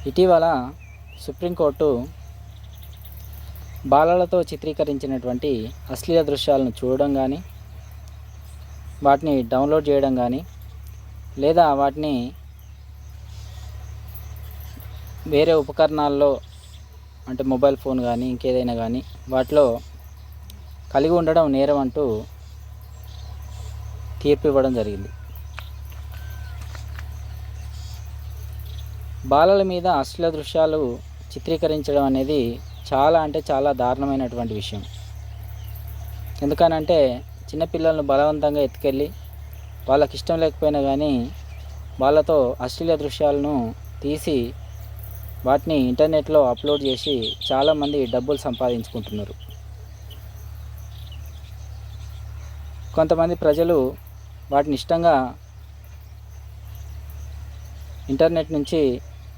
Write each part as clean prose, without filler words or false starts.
ఇటీవల సుప్రీంకోర్టు బాలలతో చిత్రీకరించినటువంటి అశ్లీల దృశ్యాలను చూడడం కానీ, వాటిని డౌన్లోడ్ చేయడం కానీ, లేదా వాటిని వేరే ఉపకరణాల్లో అంటే మొబైల్ ఫోన్ కానీ ఇంకేదైనా కానీ వాటిలో కలిగి ఉండడం నేరం అంటూ తీర్పు ఇవ్వడం జరిగింది. బాలల మీద అశ్లీల దృశ్యాలు చిత్రీకరించడం అనేది చాలా అంటే చాలా దారుణమైనటువంటి విషయం. ఎందుకనంటే చిన్నపిల్లలను బలవంతంగా ఎత్తుకెళ్ళి వాళ్ళకి ఇష్టం లేకపోయినా కానీ వాళ్ళతో అశ్లీల దృశ్యాలను తీసి వాటిని ఇంటర్నెట్లో అప్లోడ్ చేసి చాలామంది డబ్బులు సంపాదించుకుంటున్నారు. కొంతమంది ప్రజలు వాటిని ఇష్టంగా ఇంటర్నెట్ నుంచి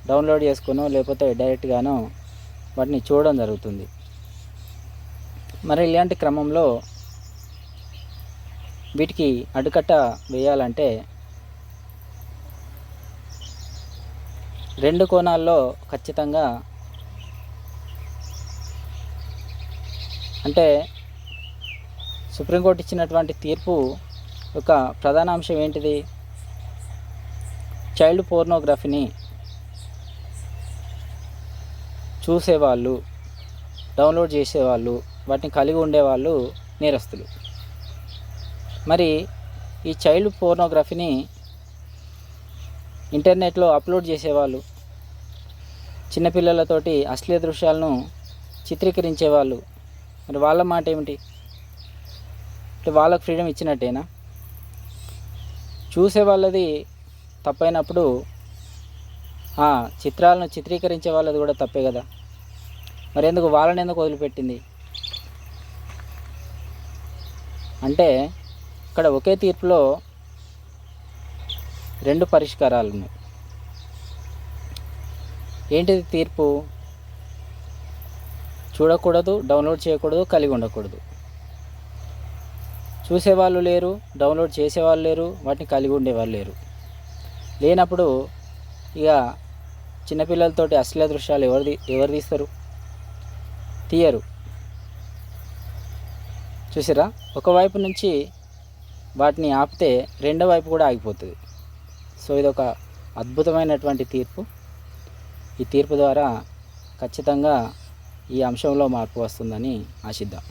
డౌన్లోడ్ చేసుకునో లేకపోతే డైరెక్ట్గానో వాటిని చూడడం జరుగుతుంది. మరి ఇలాంటి క్రమంలో వీటికి అడ్డుకట్ట వేయాలంటే రెండు కోణాల్లో ఖచ్చితంగా అంటే సుప్రీంకోర్టు ఇచ్చినటువంటి తీర్పు యొక్క ప్రధాన అంశం ఏంటిది? చైల్డ్ పోర్నోగ్రఫీని చూసేవాళ్ళు, డౌన్లోడ్ చేసేవాళ్ళు, వాటిని కలిగి ఉండేవాళ్ళు నేరస్తులు. మరి ఈ చైల్డ్ పోర్నోగ్రఫీని ఇంటర్నెట్లో అప్లోడ్ చేసేవాళ్ళు, చిన్నపిల్లలతోటి అశ్లీల దృశ్యాలను చిత్రీకరించేవాళ్ళు, మరి వాళ్ళ మాట ఏమిటి? అంటే వాళ్ళకు ఫ్రీడమ్ ఇచ్చినట్టేనా? చూసే వాళ్ళది తప్పైనప్పుడు ఆ చిత్రాలను చిత్రీకరించే వాళ్ళది కూడా తప్పే కదా. మరి ఎందుకు వాళ్ళని ఎందుకు వదిలిపెట్టింది? అంటే ఇక్కడ ఒకే తీర్పులో రెండు పరిష్కారాలు ఉన్నాయి. ఏంటిది తీర్పు? చూడకూడదు, డౌన్లోడ్ చేయకూడదు, కలిగి ఉండకూడదు. చూసేవాళ్ళు లేరు, డౌన్లోడ్ చేసేవాళ్ళు లేరు, వాటిని కలిగి ఉండేవాళ్ళు లేరు. లేనప్పుడు ఇక చిన్నపిల్లలతోటి అశ్లీల దృశ్యాలు ఎవరు తీస్తారు? తీయరు. చూసారా, ఒకవైపు నుంచి వాటిని ఆపితే రెండో వైపు కూడా ఆగిపోతుంది. సో ఇదొక అద్భుతమైనటువంటి తీర్పు. ఈ తీర్పు ద్వారా ఖచ్చితంగా ఈ అంశంలో మార్పు వస్తుందని ఆశిద్దాం.